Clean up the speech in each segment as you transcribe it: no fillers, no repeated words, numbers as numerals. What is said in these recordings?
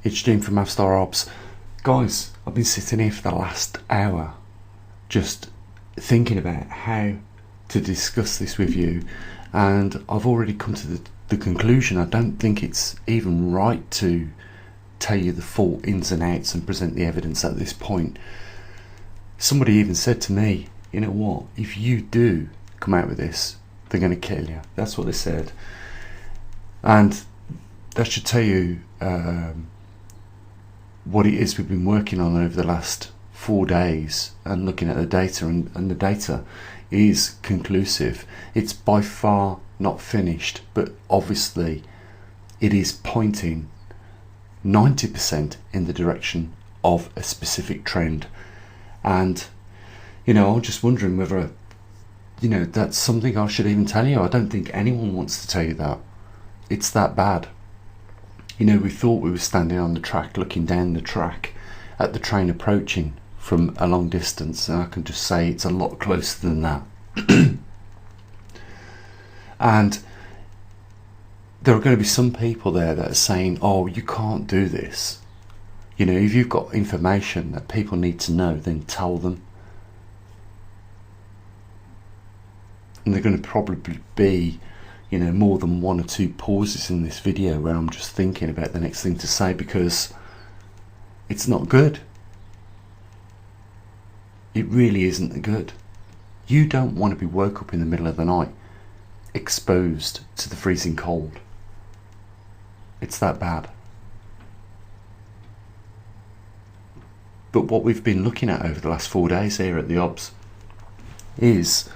It's Jim from maverickstar Ops. Guys, I've been sitting here for the last hour just thinking about how to discuss this with you, and I've already come to the conclusion I don't think it's even right to tell you the full ins and outs and present the evidence at this point. Somebody even said to me, you know what, if you do come out with this, they're going to kill you. That's what they said. And that should tell you what it is we've been working on over the last 4 days and looking at the data, and the data is conclusive. It's by far not finished, but obviously it is pointing 90% in the direction of a specific trend. And I'm just wondering whether that's something I should even tell you. I don't think anyone wants to tell you that. It's that bad. We thought we were standing on the track looking down the track at the train approaching from a long distance, and I can just say it's a lot closer than that. And there are going to be some people there that are saying, oh, you can't do this. If you've got information that people need to know, then tell them. And they're going to probably be more than 1 or 2 pauses in this video where I'm just thinking about the next thing to say, because it's not good. It really isn't good. You don't want to be woke up in the middle of the night exposed to the freezing cold. It's that bad. But what we've been looking at over the last 4 days here at the Obs is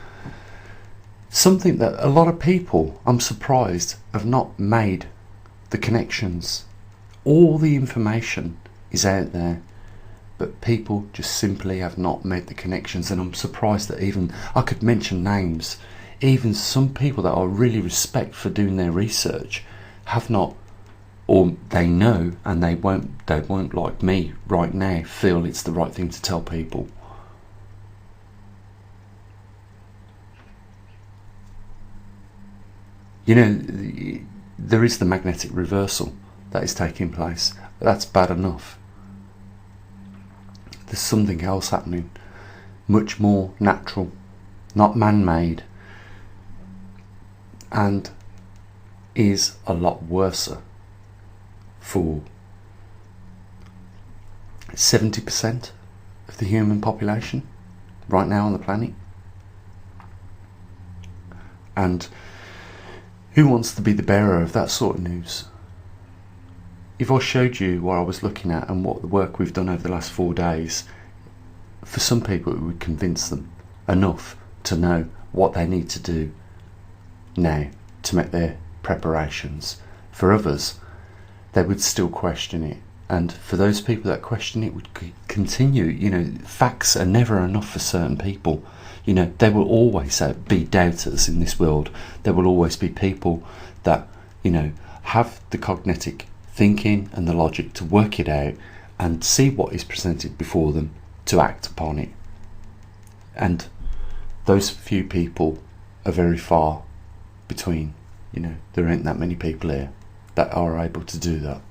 something that a lot of people, I'm surprised, have not made the connections. All the information is out there, but people just simply have not made the connections. And I'm surprised that even, I could mention names, even some people that I really respect for doing their research have not, or they know and they won't, like me right now, feel it's the right thing to tell people. There is the magnetic reversal that is taking place. That's bad enough. There's something else happening, much more natural, not man-made, and is a lot worse for 70% of the human population right now on the planet. And who wants to be the bearer of that sort of news? If I showed you what I was looking at and what the work we've done over the last 4 days, for some people it would convince them enough to know what they need to do now to make their preparations. For others, they would still question it. And for those people that question it would continue. Facts are never enough for certain people. There will always be doubters in this world. There will always be people that, have the cognitive thinking and the logic to work it out and see what is presented before them to act upon it. And those few people are very far between. There ain't that many people here that are able to do that.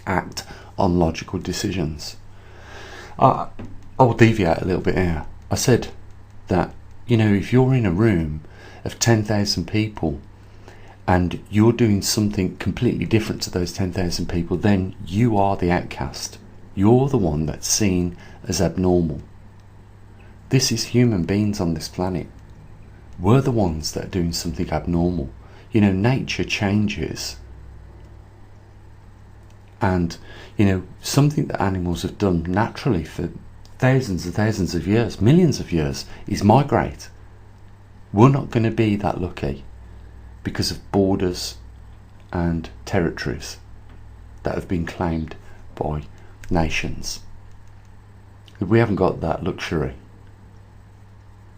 Act on logical decisions. I will deviate a little bit here. I said that if you're in a room of 10,000 people and you're doing something completely different to those 10,000 people, then you are the outcast. You're the one that's seen as abnormal. This is human beings on this planet. We're the ones that are doing something abnormal. Nature changes. And something that animals have done naturally for thousands and thousands of years, millions of years, is migrate. We're not going to be that lucky because of borders and territories that have been claimed by nations. We haven't got that luxury.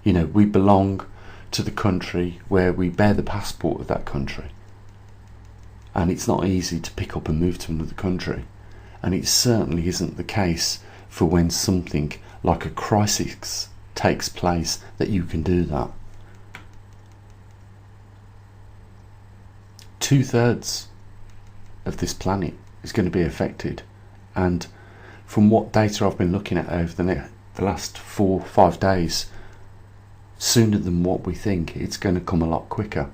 We belong to the country where we bear the passport of that country. And it's not easy to pick up and move to another country. And it certainly isn't the case for when something like a crisis takes place that you can do that. 2/3 of this planet is going to be affected And from what data I've been looking at over the last 4 or 5 days, sooner than what we think, it's going to come a lot quicker.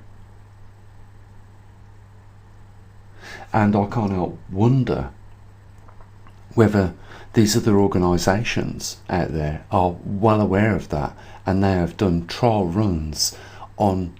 And I can't help wonder whether these other organisations out there are well aware of that, and they have done trial runs on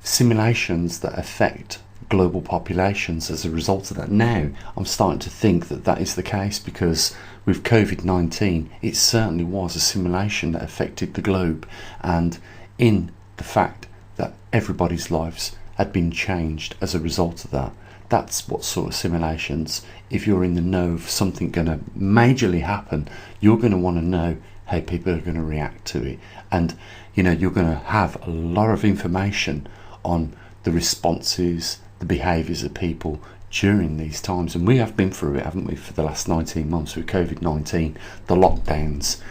simulations that affect global populations as a result of that. Now I'm starting to think that that is the case, because with COVID-19 it certainly was a simulation that affected the globe, and in the fact that everybody's lives had been changed as a result of that. That's what sort of simulations, if you're in the know of something going to majorly happen, you're going to want to know how people are going to react to it. And you're going to have a lot of information on the responses, the behaviours of people during these times. And we have been through it, haven't we, for the last 19 months with COVID-19, the lockdowns,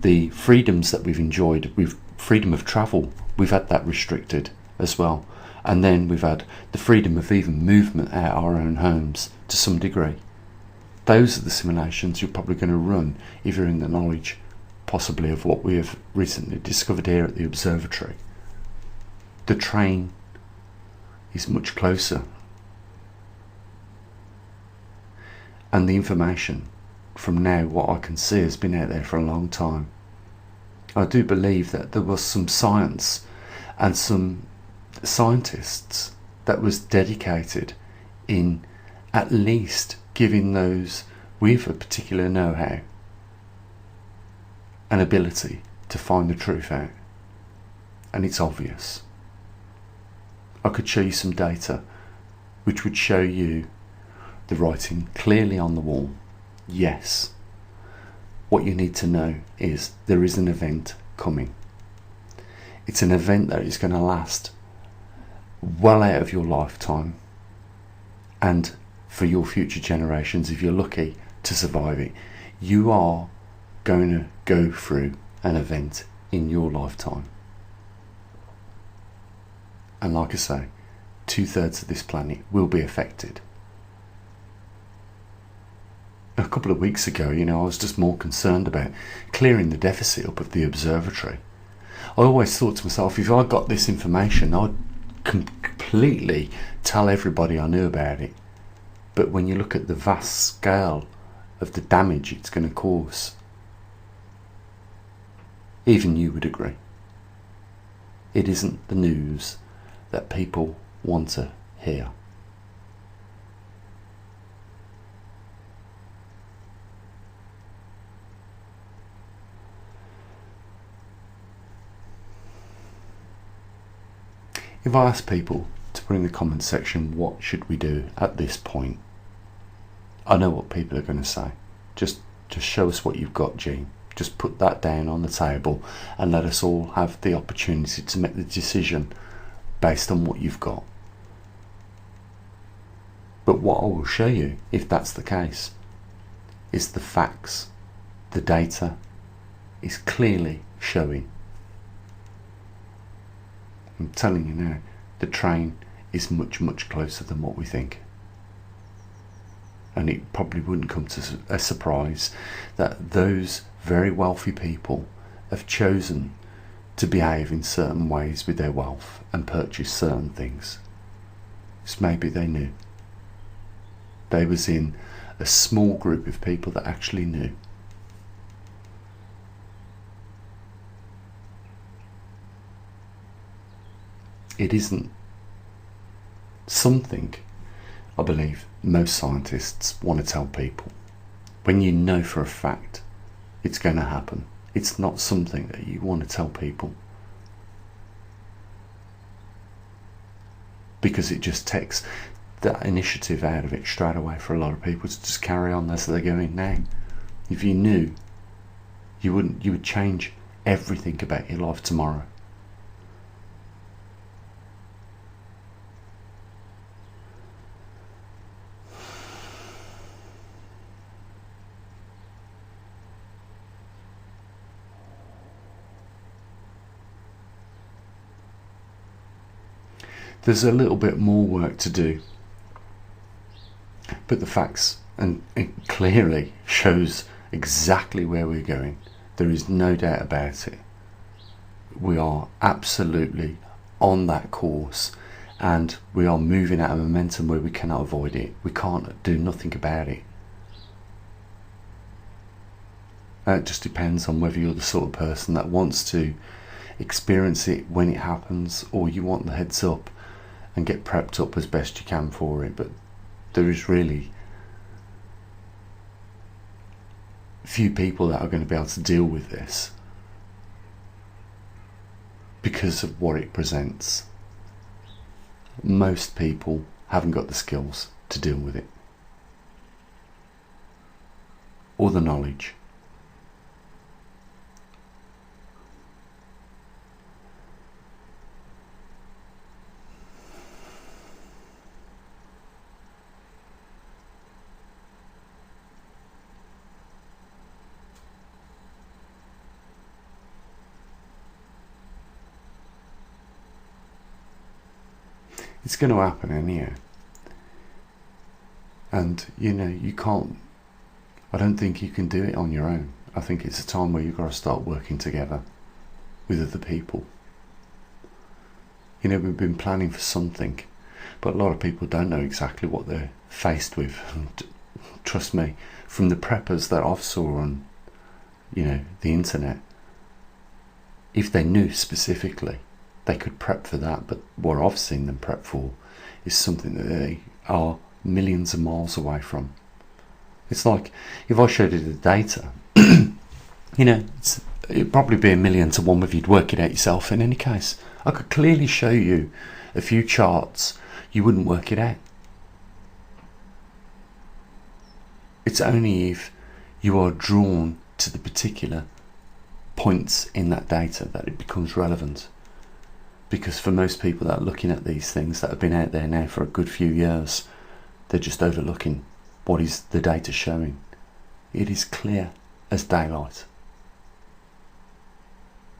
the freedoms that we've enjoyed, with freedom of travel, we've had that restricted as well. And then we've had the freedom of even movement out of our own homes to some degree. Those are the simulations you're probably going to run if you're in the knowledge, possibly, of what we have recently discovered here at the observatory. The train is much closer. And the information from now, what I can see, has been out there for a long time. I do believe that there was some science and some scientists that was dedicated in at least giving those with a particular know-how an ability to find the truth out. And it's obvious. I could show you some data which would show you the writing clearly on the wall. Yes, what you need to know is there is an event coming. It's an event that is going to last well out of your lifetime, and for your future generations, if you're lucky to survive it, you are going to go through an event in your lifetime. And like I say, 2/3 of this planet will be affected. A couple of weeks ago, I was just more concerned about clearing the deficit up of the observatory. I always thought to myself, if I got this information, I'd completely tell everybody I knew about it. But when you look at the vast scale of the damage it's going to cause, even you would agree, it isn't the news that people want to hear. If I ask people to put in the comments section, what should we do at this point? I know what people are going to say. Just show us what you've got, Gene. Just put that down on the table and let us all have the opportunity to make the decision based on what you've got. But what I will show you, if that's the case, is the facts. The data is clearly showing. I'm telling you now, the train is much, much closer than what we think. And it probably wouldn't come to a surprise that those very wealthy people have chosen to behave in certain ways with their wealth and purchase certain things. Because maybe they knew. They was in a small group of people that actually knew. It isn't something, I believe, most scientists want to tell people. When you know for a fact it's going to happen, it's not something that you want to tell people, because it just takes that initiative out of it straight away for a lot of people to just carry on as they're going now. If you knew, you would change everything about your life tomorrow. There's a little bit more work to do, but the facts And it clearly shows exactly where we're going. There is no doubt about it. We are absolutely on that course, and we are moving at a momentum where we cannot avoid it. We can't do nothing about it. It just depends on whether you're the sort of person that wants to experience it when it happens, or you want the heads up and get prepped up as best you can for it. But there is really few people that are going to be able to deal with this because of what it presents. Most people haven't got the skills to deal with it, or the knowledge. It's going to happen anyhow. And you can't, I don't think you can do it on your own. I think it's a time where you've got to start working together with other people. We've been planning for something, but a lot of people don't know exactly what they're faced with. And trust me, from the preppers that I've saw on the internet, if they knew specifically, they could prep for that. But what I've seen them prep for is something that they are millions of miles away from. It's like if I showed you the data, it'd probably be 1,000,000 to 1 if you'd work it out yourself. In any case, I could clearly show you a few charts. You wouldn't work it out. It's only if you are drawn to the particular points in that data that it becomes relevant. Because for most people that are looking at these things that have been out there now for a good few years, they're just overlooking what is the data showing. It is clear as daylight.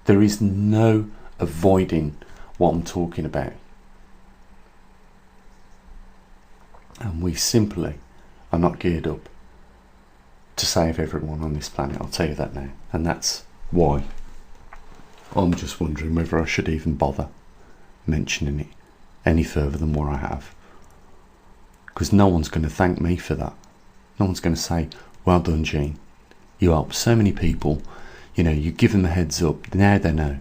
There is no avoiding what I'm talking about. And we simply are not geared up to save everyone on this planet. I'll tell you that now. And that's why I'm just wondering whether I should even bother mentioning it any further than what I have. Because no one's going to thank me for that. No one's going to say, well done, Gene. You helped so many people. You give them a heads up. Now they know.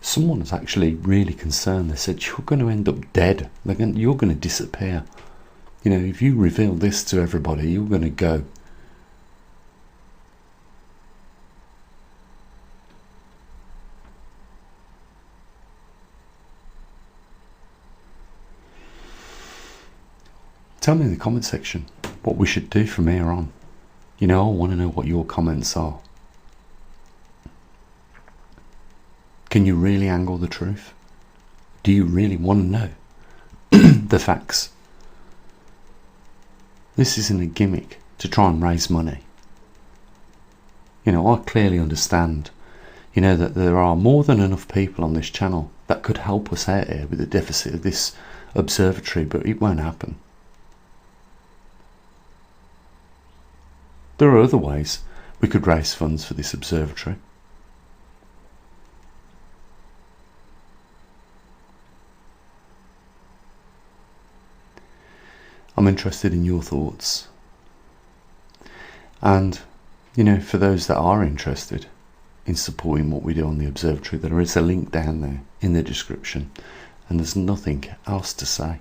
Someone was actually really concerned. They said, you're going to end up dead. You're going to disappear. If you reveal this to everybody, you're going to go. Tell me in the comment section what we should do from here on. I want to know what your comments are. Can you really angle the truth? Do you really want to know the facts? This isn't a gimmick to try and raise money. I clearly understand, that there are more than enough people on this channel that could help us out here with the deficit of this observatory, but it won't happen. There are other ways we could raise funds for this observatory. I'm interested in your thoughts. And, for those that are interested in supporting what we do on the observatory, there is a link down there in the description, and there's nothing else to say.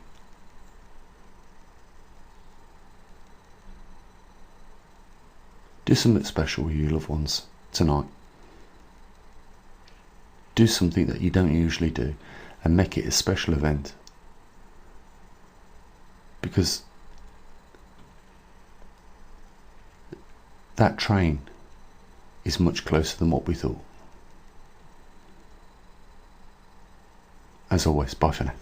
Do something special with your loved ones tonight. Do something that you don't usually do and make it a special event. Because that train is much closer than what we thought. As always, bye for now.